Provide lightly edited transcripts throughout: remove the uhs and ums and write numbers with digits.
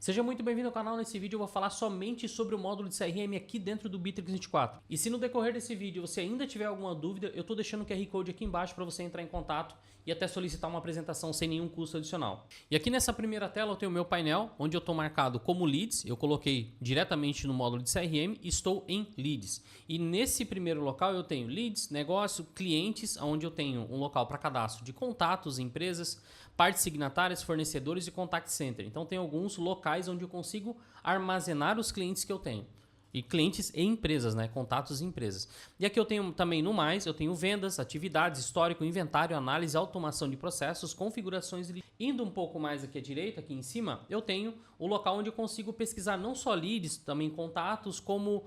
Seja muito bem-vindo ao canal. Nesse vídeo eu vou falar somente sobre o módulo de CRM aqui dentro do Bitrix 24. E se no decorrer desse vídeo você ainda tiver alguma dúvida, eu estou deixando o QR Code aqui embaixo para você entrar em contato e até solicitar uma apresentação sem nenhum custo adicional. E aqui nessa primeira tela eu tenho o meu painel, onde eu estou marcado como Leads. Eu coloquei diretamente no módulo de CRM e estou em Leads. E nesse primeiro local eu tenho Leads, negócio, clientes, onde eu tenho um local para cadastro de contatos, empresas, partes signatárias, fornecedores e contact center. Então tem alguns locais onde eu consigo armazenar os clientes que eu tenho. E clientes e empresas, né? Contatos e empresas. E aqui eu tenho também no mais, eu tenho vendas, atividades, histórico, inventário, análise, automação de processos, configurações. Indo um pouco mais aqui à direita, aqui em cima, eu tenho o local onde eu consigo pesquisar não só leads, também contatos, como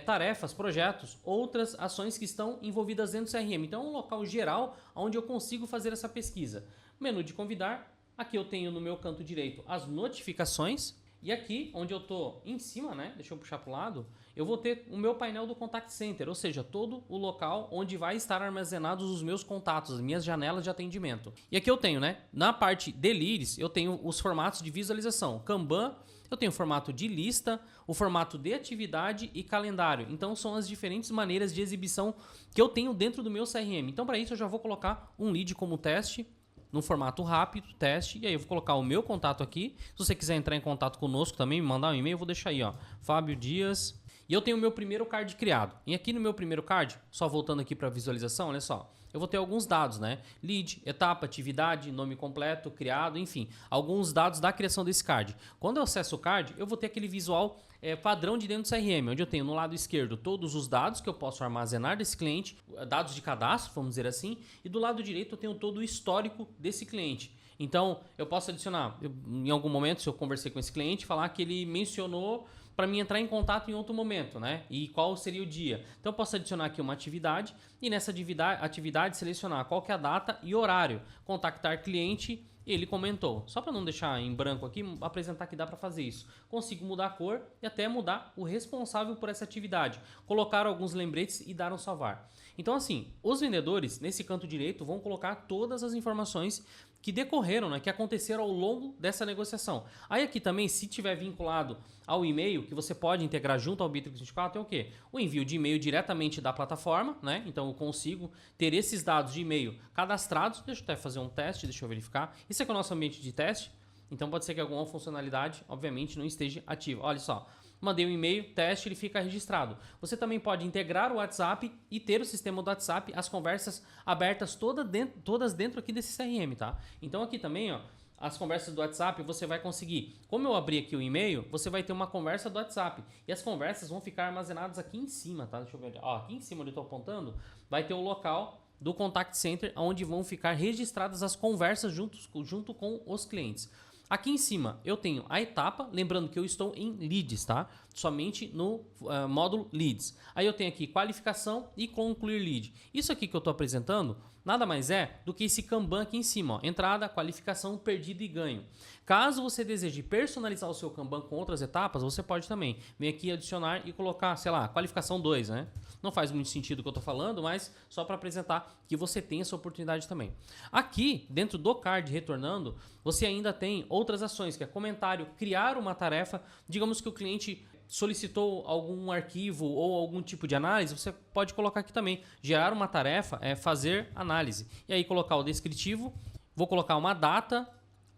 tarefas, projetos, outras ações que estão envolvidas dentro do CRM. Então é um local geral onde eu consigo fazer essa pesquisa. Menu de convidar, aqui eu tenho no meu canto direito as notificações. E aqui, onde eu estou em cima, né? Deixa eu puxar para o lado, eu vou ter o meu painel do Contact Center, ou seja, todo o local onde vai estar armazenados os meus contatos, as minhas janelas de atendimento. E aqui eu tenho, né? Na parte de leads, eu tenho os formatos de visualização. Kanban, eu tenho o formato de lista, o formato de atividade e calendário. Então são as diferentes maneiras de exibição que eu tenho dentro do meu CRM. Então para isso eu já vou colocar um lead como teste, no formato rápido, teste, e aí eu vou colocar o meu contato aqui. Se você quiser entrar em contato conosco também, me mandar um e-mail, eu vou deixar aí, ó, Fábio Dias. E eu tenho o meu primeiro card criado. E aqui no meu primeiro card, só voltando aqui para a visualização, olha só, eu vou ter alguns dados, né? Lead, etapa, atividade, nome completo, criado, enfim, alguns dados da criação desse card. Quando eu acesso o card, eu vou ter aquele visual padrão de dentro do CRM, onde eu tenho no lado esquerdo todos os dados que eu posso armazenar desse cliente, dados de cadastro, vamos dizer assim, e do lado direito eu tenho todo o histórico desse cliente. Então, eu posso adicionar, em algum momento, se eu conversei com esse cliente, falar que ele mencionou para mim entrar em contato em outro momento, né? E qual seria o dia. Então, eu posso adicionar aqui uma atividade e nessa atividade selecionar qual que é a data e horário. Contactar cliente, ele comentou. Só para não deixar em branco aqui, apresentar que dá para fazer isso. Consigo mudar a cor e até mudar o responsável por essa atividade. Colocar alguns lembretes e dar um salvar. Então, assim, os vendedores, nesse canto direito, vão colocar todas as informações que decorreram, né, que aconteceram ao longo dessa negociação. Aí aqui também, se tiver vinculado ao e-mail, que você pode integrar junto ao Bitrix 24, é o quê? O envio de e-mail diretamente da plataforma, né? Então eu consigo ter esses dados de e-mail cadastrados. Deixa eu até fazer um teste, deixa eu verificar. Isso aqui é o nosso ambiente de teste, então pode ser que alguma funcionalidade, obviamente, não esteja ativa. Olha só. Mandei um e-mail, teste, ele fica registrado. Você também pode integrar o WhatsApp e ter o sistema do WhatsApp, as conversas abertas todas dentro aqui desse CRM, tá? Então aqui também, ó, as conversas do WhatsApp você vai conseguir. Como eu abri aqui o e-mail, você vai ter uma conversa do WhatsApp. E as conversas vão ficar armazenadas aqui em cima, tá? Deixa eu ver. Ó, aqui em cima onde eu tô apontando, vai ter o local do Contact Center, onde vão ficar registradas as conversas junto com os clientes. Aqui em cima eu tenho a etapa, lembrando que eu estou em Leads, tá? Somente no módulo Leads. Aí eu tenho aqui qualificação e concluir lead. Isso aqui que eu estou apresentando nada mais é do que esse Kanban aqui em cima, ó. Entrada, qualificação, perdido e ganho. Caso você deseje personalizar o seu Kanban com outras etapas, você pode também vir aqui adicionar e colocar, sei lá, qualificação 2, né? Não faz muito sentido o que eu estou falando, mas só para apresentar que você tem essa oportunidade também. Aqui, dentro do card retornando, você ainda tem outras ações, que é comentário, criar uma tarefa. Digamos que o cliente solicitou algum arquivo ou algum tipo de análise, você pode colocar aqui também. Gerar uma tarefa é fazer análise. E aí colocar o descritivo, vou colocar uma data,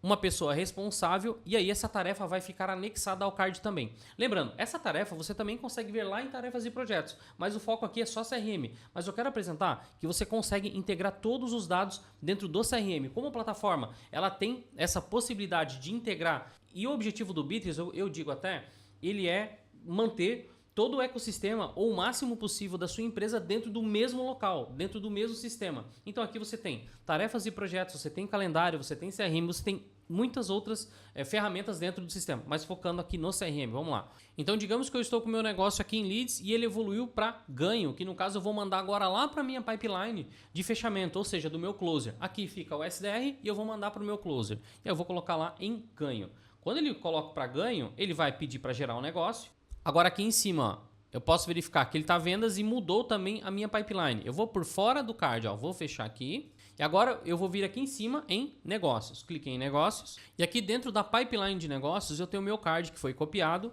uma pessoa responsável, e aí essa tarefa vai ficar anexada ao card também. Lembrando, essa tarefa você também consegue ver lá em tarefas e projetos, mas o foco aqui é só CRM. Mas eu quero apresentar que você consegue integrar todos os dados dentro do CRM. Como a plataforma ela tem essa possibilidade de integrar, e o objetivo do Bitrix, eu digo até, ele é manter todo o ecossistema ou o máximo possível da sua empresa dentro do mesmo local, dentro do mesmo sistema. Então aqui você tem tarefas e projetos, você tem calendário, você tem CRM, você tem muitas outras ferramentas dentro do sistema, mas focando aqui no CRM, vamos lá. Então digamos que eu estou com o meu negócio aqui em Leads e ele evoluiu para ganho, que no caso eu vou mandar agora lá para a minha pipeline de fechamento, ou seja, do meu closer. Aqui fica o SDR e eu vou mandar para o meu closer. E eu vou colocar lá em ganho. Quando ele coloca para ganho, ele vai pedir para gerar um negócio. Agora aqui em cima, ó, eu posso verificar que ele está vendas e mudou também a minha pipeline. Eu vou por fora do card, ó, vou fechar aqui E agora eu vou vir aqui em cima em negócios. Cliquei em negócios. E aqui dentro da pipeline de negócios eu tenho o meu card que foi copiado.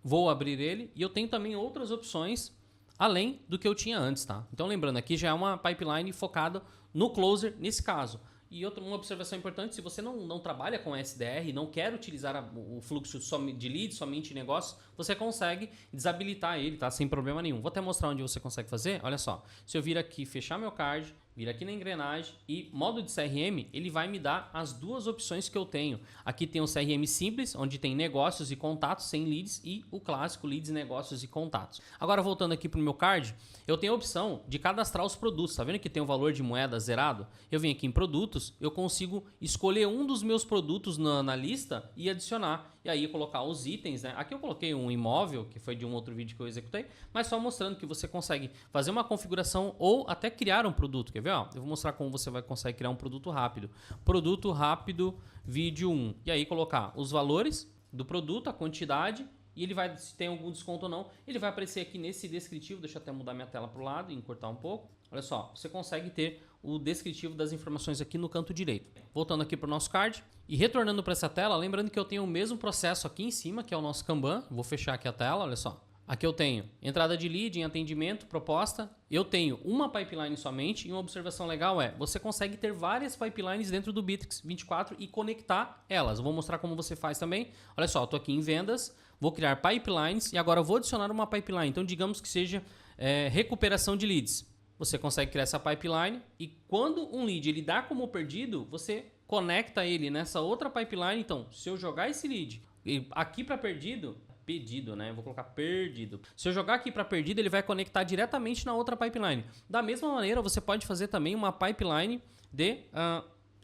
Vou abrir ele e eu tenho também outras opções além do que eu tinha antes, tá? Então lembrando, aqui já é uma pipeline focada no closer nesse caso. E outra, uma observação importante, se você não trabalha com SDR, não quer utilizar o fluxo de leads somente em negócio, você consegue desabilitar ele, tá? Sem problema nenhum. Vou até mostrar onde você consegue fazer. Olha só, se eu vir aqui, fechar meu card, vir aqui na engrenagem e modo de CRM, ele vai me dar as duas opções que eu tenho. Aqui tem o CRM simples, onde tem negócios e contatos sem leads, e o clássico leads, negócios e contatos. Agora voltando aqui para o meu card, eu tenho a opção de cadastrar os produtos. Tá vendo que tem o valor de moeda zerado? Eu venho aqui em produtos, eu consigo escolher um dos meus produtos na lista e adicionar. E aí colocar os itens, né? Aqui eu coloquei um imóvel, que foi de um outro vídeo que eu executei, mas só mostrando que você consegue fazer uma configuração ou até criar um produto. Quer ver? Ó, eu vou mostrar como você vai conseguir criar um produto rápido. Produto rápido, vídeo 1. E aí colocar os valores do produto, a quantidade, e ele vai, se tem algum desconto ou não, ele vai aparecer aqui nesse descritivo. Deixa eu até mudar minha tela para o lado e encurtar um pouco. Olha só, você consegue ter o descritivo das informações aqui no canto direito. Voltando aqui para o nosso card e retornando para essa tela, lembrando que eu tenho o mesmo processo aqui em cima, que é o nosso Kanban. Vou fechar aqui a tela, olha só. Aqui eu tenho entrada de lead, em atendimento, proposta. Eu tenho uma pipeline somente e uma observação legal é, você consegue ter várias pipelines dentro do Bitrix 24 e conectar elas. Eu vou mostrar como você faz também. Olha só, eu estou aqui em vendas, vou criar pipelines e agora eu vou adicionar uma pipeline. Então digamos que seja recuperação de leads. Você consegue criar essa pipeline e quando um lead ele dá como perdido, você conecta ele nessa outra pipeline. Então, se eu jogar esse lead aqui para pedido, né? Vou colocar perdido. Se eu jogar aqui para perdido, ele vai conectar diretamente na outra pipeline. Da mesma maneira, você pode fazer também uma pipeline de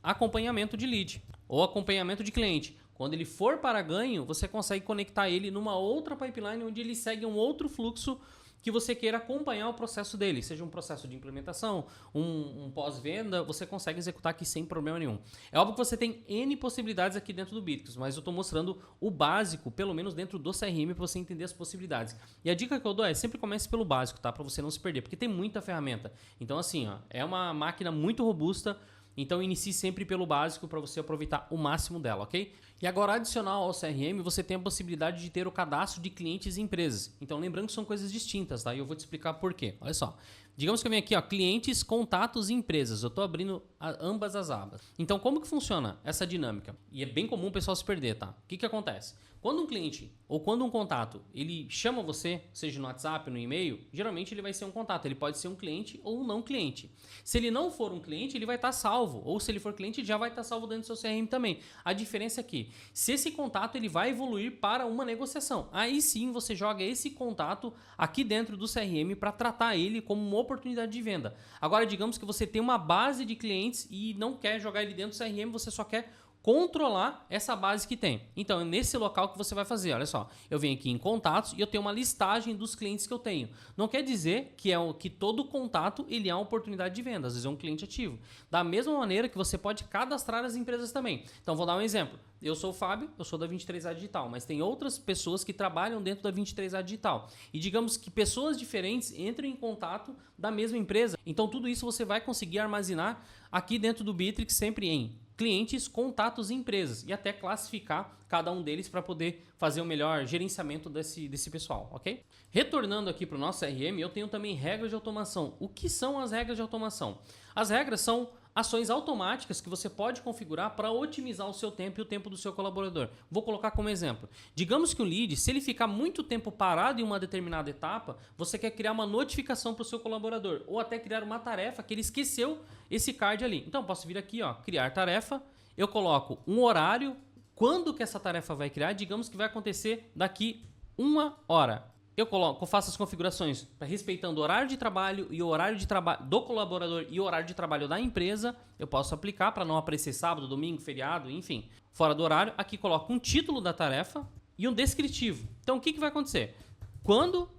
acompanhamento de lead ou acompanhamento de cliente. Quando ele for para ganho, você consegue conectar ele numa outra pipeline onde ele segue um outro fluxo que você queira acompanhar o processo dele, seja um processo de implementação, um pós-venda, você consegue executar aqui sem problema nenhum. É óbvio que você tem N possibilidades aqui dentro do Bitrix, mas eu estou mostrando o básico, pelo menos dentro do CRM, para você entender as possibilidades. E a dica que eu dou é sempre comece pelo básico, tá? Para você não se perder, porque tem muita ferramenta. Então assim, ó, é uma máquina muito robusta, então inicie sempre pelo básico para você aproveitar o máximo dela, ok? E agora, adicional ao CRM, você tem a possibilidade de ter o cadastro de clientes e empresas. Então, lembrando que são coisas distintas, tá? E eu vou te explicar por quê. Olha só. Digamos que eu venho aqui, ó, clientes, contatos e empresas. Eu estou abrindo ambas as abas. Então, como que funciona essa dinâmica? E é bem comum o pessoal se perder, tá? O que que acontece? Quando um cliente ou quando um contato, ele chama você, seja no WhatsApp ou no e-mail, geralmente ele vai ser um contato. Ele pode ser um cliente ou um não cliente. Se ele não for um cliente, ele vai estar salvo. Ou se ele for cliente, ele já vai estar salvo dentro do seu CRM também. A diferença é que, se esse contato ele vai evoluir para uma negociação, aí sim você joga esse contato aqui dentro do CRM para tratar ele como uma oportunidade de venda. Agora, digamos que você tem uma base de clientes e não quer jogar ele dentro do CRM, você só quer controlar essa base que tem. Então é nesse local que você vai fazer. Olha só, eu venho aqui em contatos e eu tenho uma listagem dos clientes que eu tenho. Não quer dizer que todo contato ele é uma oportunidade de venda, às vezes é um cliente ativo. Da mesma maneira que você pode cadastrar as empresas também. Então vou dar um exemplo. Eu sou o Fábio, eu sou da 23A Digital, mas tem outras pessoas que trabalham dentro da 23A Digital. E digamos que pessoas diferentes entram em contato da mesma empresa. Então tudo isso você vai conseguir armazenar aqui dentro do Bitrix sempre em clientes, contatos e empresas e até classificar cada um deles para poder fazer o melhor gerenciamento desse pessoal, ok? Retornando aqui para o nosso CRM, eu tenho também regras de automação. O que são as regras de automação? As regras são ações automáticas que você pode configurar para otimizar o seu tempo e o tempo do seu colaborador. Vou colocar como exemplo. Digamos que o lead, se ele ficar muito tempo parado em uma determinada etapa, você quer criar uma notificação para o seu colaborador ou até criar uma tarefa que ele esqueceu esse card ali. Então, eu posso vir aqui, ó, criar tarefa, eu coloco um horário, quando que essa tarefa vai criar, digamos que vai acontecer daqui 1 hora. Eu faço as configurações respeitando o horário de trabalho e o horário de trabalho do colaborador e o horário de trabalho da empresa. Eu posso aplicar para não aparecer sábado, domingo, feriado, enfim, fora do horário. Aqui coloco um título da tarefa e um descritivo. Então, o que vai acontecer? Quando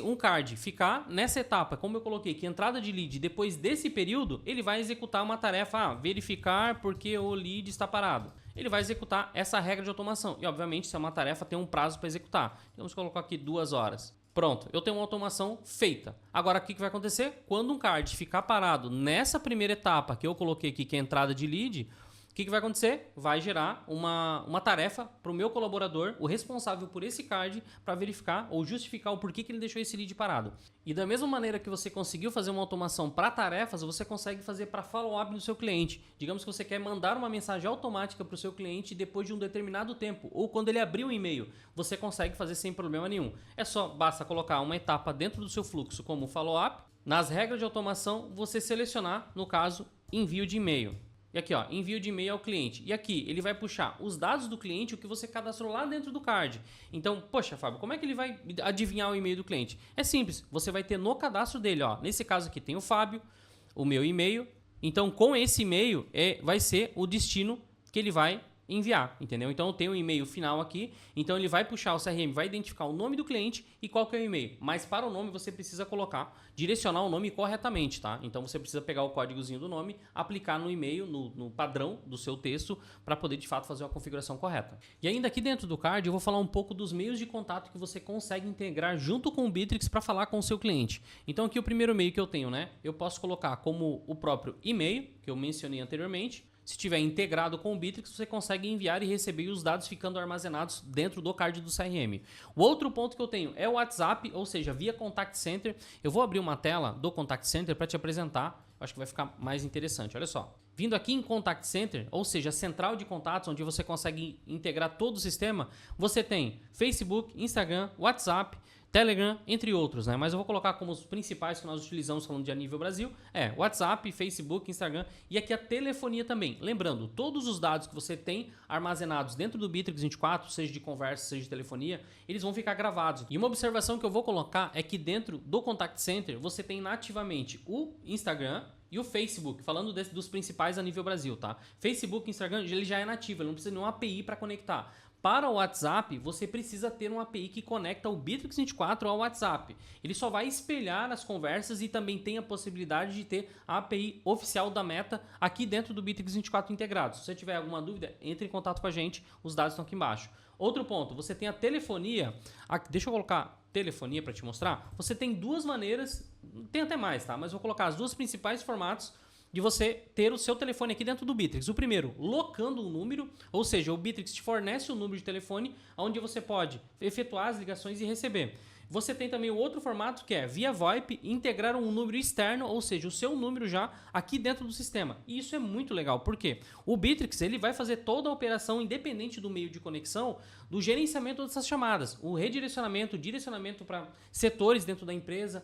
um card ficar nessa etapa, como eu coloquei que entrada de lead depois desse período, ele vai executar uma tarefa, verificar porque o lead está parado. Ele vai executar essa regra de automação. E, obviamente, se é uma tarefa, tem um prazo para executar. Vamos colocar aqui 2 horas. Pronto, eu tenho uma automação feita. Agora, o que vai acontecer? Quando um card ficar parado nessa primeira etapa que eu coloquei aqui, que é a entrada de lead, o que vai acontecer? Vai gerar uma tarefa para o meu colaborador, o responsável por esse card, para verificar ou justificar o porquê que ele deixou esse lead parado. E da mesma maneira que você conseguiu fazer uma automação para tarefas, você consegue fazer para follow-up do seu cliente. Digamos que você quer mandar uma mensagem automática para o seu cliente depois de um determinado tempo, ou quando ele abrir um e-mail, você consegue fazer sem problema nenhum. Basta colocar uma etapa dentro do seu fluxo como follow-up. Nas regras de automação, você selecionar, no caso, envio de e-mail. E aqui, ó, envio de e-mail ao cliente. E aqui, ele vai puxar os dados do cliente, o que você cadastrou lá dentro do card. Então, poxa, Fábio, como é que ele vai adivinhar o e-mail do cliente? É simples, você vai ter no cadastro dele, ó. Nesse caso aqui tem o Fábio, o meu e-mail. Então, com esse e-mail, vai ser o destino que ele vai enviar, entendeu? Então eu tenho um e-mail final aqui, então ele vai puxar o CRM, vai identificar o nome do cliente e qual que é o e-mail. Mas para o nome você precisa direcionar o nome corretamente, tá? Então você precisa pegar o códigozinho do nome, aplicar no e-mail, no padrão do seu texto, para poder de fato fazer uma configuração correta. E ainda aqui dentro do card eu vou falar um pouco dos meios de contato que você consegue integrar junto com o Bitrix para falar com o seu cliente. Então aqui o primeiro e-mail que eu tenho, né? Eu posso colocar como o próprio e-mail, que eu mencionei anteriormente. Se tiver integrado com o Bitrix, você consegue enviar e receber os dados ficando armazenados dentro do card do CRM. O outro ponto que eu tenho é o WhatsApp, ou seja, via Contact Center. Eu vou abrir uma tela do Contact Center para te apresentar. Acho que vai ficar mais interessante. Olha só. Vindo aqui em Contact Center, ou seja, a central de contatos, onde você consegue integrar todo o sistema, você tem Facebook, Instagram, WhatsApp, Telegram, entre outros, né? Mas eu vou colocar como os principais que nós utilizamos falando de a nível Brasil, WhatsApp, Facebook, Instagram e aqui a telefonia também. Lembrando, todos os dados que você tem armazenados dentro do Bitrix 24, seja de conversa, seja de telefonia, eles vão ficar gravados. E uma observação que eu vou colocar é que dentro do Contact Center você tem nativamente o Instagram e o Facebook, falando dos principais a nível Brasil, tá? Facebook, Instagram, ele já é nativo, ele não precisa de nenhuma API para conectar. Para o WhatsApp, você precisa ter uma API que conecta o Bitrix 24 ao WhatsApp. Ele só vai espelhar as conversas e também tem a possibilidade de ter a API oficial da Meta aqui dentro do Bitrix 24 integrado. Se você tiver alguma dúvida, entre em contato com a gente, os dados estão aqui embaixo. Outro ponto, você tem a telefonia. Deixa eu colocar telefonia para te mostrar. Você tem duas maneiras, tem até mais, tá? Mas vou colocar as duas principais formatos de você ter o seu telefone aqui dentro do Bitrix. O primeiro, locando um número, ou seja, o Bitrix te fornece um número de telefone onde você pode efetuar as ligações e receber. Você tem também o outro formato que é via VoIP, integrar um número externo, ou seja, o seu número já aqui dentro do sistema. E isso é muito legal, porque o Bitrix ele vai fazer toda a operação independente do meio de conexão, do gerenciamento dessas chamadas, o redirecionamento, direcionamento para setores dentro da empresa,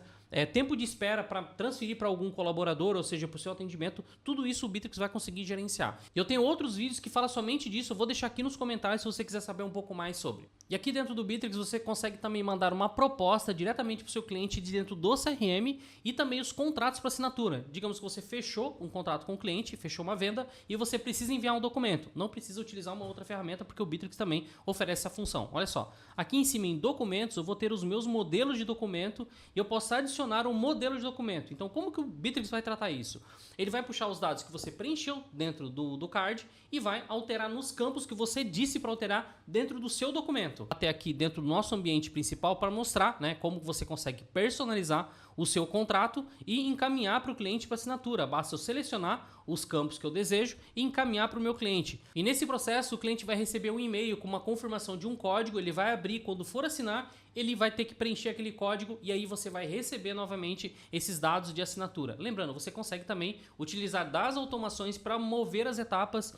tempo de espera para transferir para algum colaborador, ou seja, para o seu atendimento, tudo isso o Bitrix vai conseguir gerenciar. E eu tenho outros vídeos que falam somente disso, eu vou deixar aqui nos comentários se você quiser saber um pouco mais sobre. E aqui dentro do Bitrix você consegue também mandar uma proposta diretamente para o seu cliente de dentro do CRM e também os contratos para assinatura. Digamos que você fechou um contrato com o cliente, fechou uma venda e você precisa enviar um documento. Não precisa utilizar uma outra ferramenta porque o Bitrix também oferece essa função. Olha só, aqui em cima em documentos eu vou ter os meus modelos de documento e eu posso adicionar um modelo de documento. Então como que o Bitrix vai tratar isso? Ele vai puxar os dados que você preencheu dentro do card e vai alterar nos campos que você disse para alterar dentro do seu documento. Até aqui dentro do nosso ambiente principal para mostrar, né, como você consegue personalizar o seu contrato e encaminhar para o cliente para assinatura. Basta eu selecionar os campos que eu desejo e encaminhar para o meu cliente. E nesse processo o cliente vai receber um e-mail com uma confirmação de um código, ele vai abrir, quando for assinar, ele vai ter que preencher aquele código e aí você vai receber novamente esses dados de assinatura. Lembrando, você consegue também utilizar das automações para mover as etapas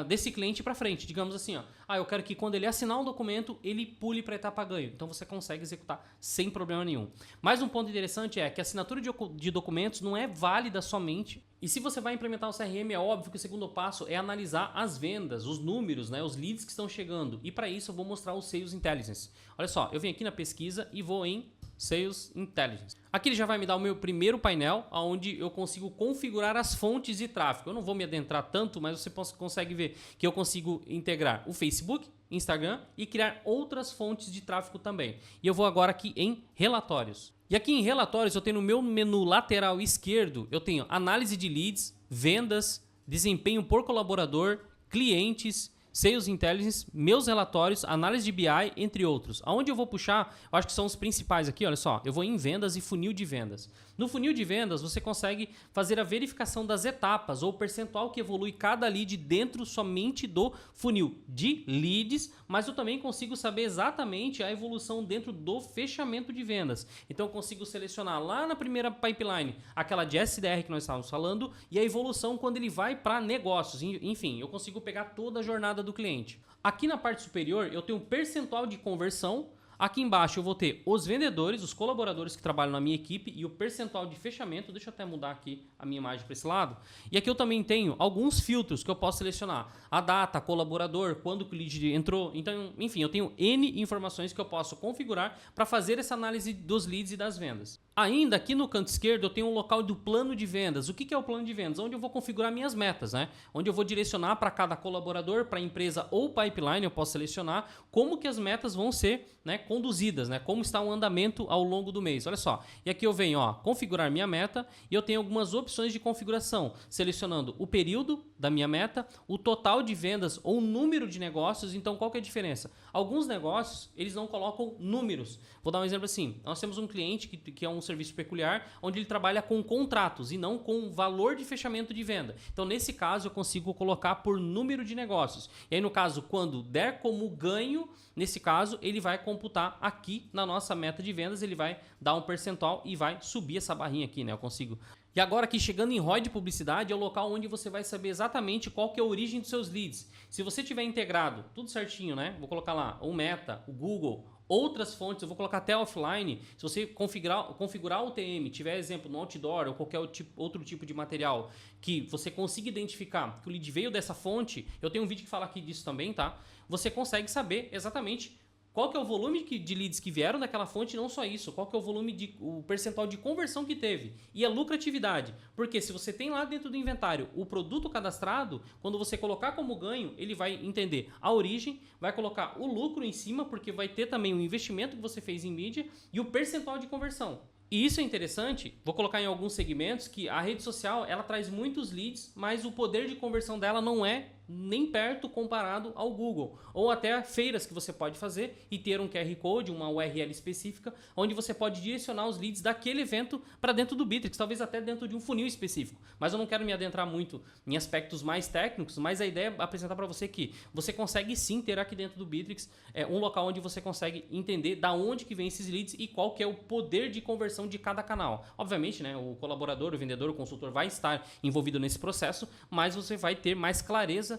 desse cliente para frente. Digamos assim, eu quero que quando ele assinar um documento, ele pule para a etapa ganho. Então você consegue executar sem problema nenhum. Mais um ponto interessante é que a assinatura de documentos não é válida somente. E se você vai implementar o CRM, é óbvio que o segundo passo é analisar as vendas, os números, né, os leads que estão chegando. E para isso eu vou mostrar o Sales Intelligence. Olha só, eu venho aqui na pesquisa e vou em Sales Intelligence. Aqui ele já vai me dar o meu primeiro painel, onde eu consigo configurar as fontes de tráfego. Eu não vou me adentrar tanto, mas você consegue ver que eu consigo integrar o Facebook, Instagram e criar outras fontes de tráfego também. E eu vou agora aqui em relatórios. E aqui em relatórios eu tenho no meu menu lateral esquerdo, eu tenho análise de leads, vendas, desempenho por colaborador, clientes, Sales Intelligence, meus relatórios, análise de BI, entre outros. Aonde eu vou puxar, eu acho que são os principais aqui, olha só. Eu vou em vendas e funil de vendas. No funil de vendas, você consegue fazer a verificação das etapas ou o percentual que evolui cada lead dentro somente do funil de leads, mas eu também consigo saber exatamente a evolução dentro do fechamento de vendas. Então eu consigo selecionar lá na primeira pipeline aquela de SDR que nós estávamos falando e a evolução quando ele vai para negócios. Enfim, eu consigo pegar toda a jornada do cliente. Aqui na parte superior eu tenho um percentual de conversão. Aqui embaixo eu vou ter os vendedores, os colaboradores que trabalham na minha equipe e o percentual de fechamento. Deixa eu até mudar aqui a minha imagem para esse lado. E aqui eu também tenho alguns filtros que eu posso selecionar. A data, colaborador, quando o lead entrou. Então, enfim, eu tenho N informações que eu posso configurar para fazer essa análise dos leads e das vendas. Ainda aqui no canto esquerdo eu tenho um local do plano de vendas. O que é o plano de vendas? Onde eu vou configurar minhas metas, né? Onde eu vou direcionar para cada colaborador, para a empresa ou pipeline, eu posso selecionar como que as metas vão ser, né, conduzidas, né? Como está o andamento ao longo do mês. Olha só. E aqui eu venho, ó, configurar minha meta e eu tenho algumas opções de configuração, selecionando o período da minha meta, o total de vendas ou número de negócios. Então, qual que é a diferença? Alguns negócios, eles não colocam números. Vou dar um exemplo assim. Nós temos um cliente que é um serviço peculiar, onde ele trabalha com contratos e não com valor de fechamento de venda. Então, nesse caso, eu consigo colocar por número de negócios. E aí, no caso, quando der como ganho, nesse caso, ele vai computar aqui na nossa meta de vendas, ele vai dar um percentual e vai subir essa barrinha aqui, né? Eu consigo... E agora aqui chegando em ROI de publicidade é o local onde você vai saber exatamente qual que é a origem dos seus leads. Se você tiver integrado tudo certinho, né? Vou colocar lá o Meta, o Google, outras fontes, eu vou colocar até offline. Se você configurar o TM, tiver exemplo no outdoor ou qualquer outro tipo de material que você consiga identificar que o lead veio dessa fonte, eu tenho um vídeo que fala aqui disso também, tá? Você consegue saber exatamente qual que é o volume de leads que vieram daquela fonte e não só isso, qual que é o percentual de conversão que teve e a lucratividade. Porque se você tem lá dentro do inventário o produto cadastrado, quando você colocar como ganho, ele vai entender a origem, vai colocar o lucro em cima, porque vai ter também o investimento que você fez em mídia e o percentual de conversão. E isso é interessante, vou colocar em alguns segmentos que a rede social ela traz muitos leads, mas o poder de conversão dela não é nem perto comparado ao Google. Ou até feiras que você pode fazer e ter um QR Code, uma URL específica, onde você pode direcionar os leads daquele evento para dentro do Bitrix, talvez até dentro de um funil específico. Mas eu não quero me adentrar muito em aspectos mais técnicos, mas a ideia é apresentar para você que você consegue sim ter aqui dentro do Bitrix um local onde você consegue entender da onde que vem esses leads e qual que é o poder de conversão de cada canal. Obviamente, né, o colaborador, o vendedor, o consultor vai estar envolvido nesse processo, mas você vai ter mais clareza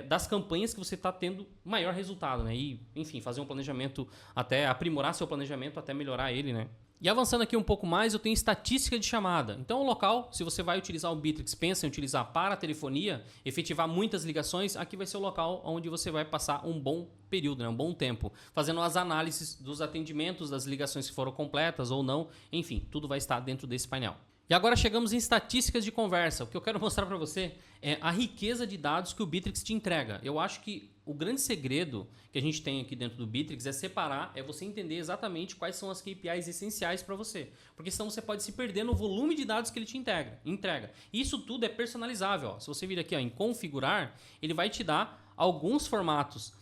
das campanhas que você está tendo maior resultado, né? E, enfim, fazer um planejamento, até aprimorar seu planejamento, até melhorar ele, né? E avançando aqui um pouco mais, eu tenho estatística de chamada. Então, o local, se você vai utilizar o Bitrix, pensa em utilizar para a telefonia, efetivar muitas ligações, aqui vai ser o local onde você vai passar um bom período, né? Um bom tempo, fazendo as análises dos atendimentos, das ligações que foram completas ou não, enfim, tudo vai estar dentro desse painel. E agora chegamos em estatísticas de conversa. O que eu quero mostrar para você é a riqueza de dados que o Bitrix te entrega. Eu acho que o grande segredo que a gente tem aqui dentro do Bitrix é separar, é você entender exatamente quais são as KPIs essenciais para você. Porque senão você pode se perder no volume de dados que ele te entrega. Isso tudo é personalizável. Ó. Se você vir aqui ó, em configurar, ele vai te dar alguns formatos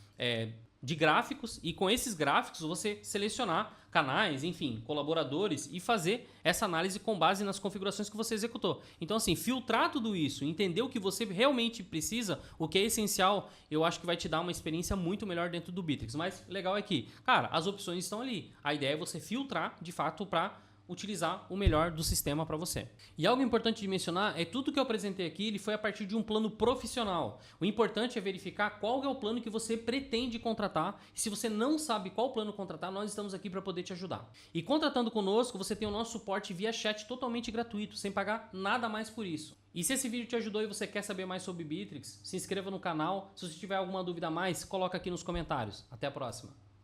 de gráficos e com esses gráficos você selecionar canais, enfim, colaboradores e fazer essa análise com base nas configurações que você executou. Então assim, filtrar tudo isso, entender o que você realmente precisa, o que é essencial, eu acho que vai te dar uma experiência muito melhor dentro do Bitrix. Mas legal é que, cara, as opções estão ali. A ideia é você filtrar de fato para utilizar o melhor do sistema para você. E algo importante de mencionar é tudo que eu apresentei aqui, ele foi a partir de um plano profissional. O importante é verificar qual é o plano que você pretende contratar. E se você não sabe qual plano contratar, nós estamos aqui para poder te ajudar. E contratando conosco, você tem o nosso suporte via chat totalmente gratuito, sem pagar nada mais por isso. E se esse vídeo te ajudou e você quer saber mais sobre Bitrix, se inscreva no canal. Se você tiver alguma dúvida a mais, coloca aqui nos comentários. Até a próxima.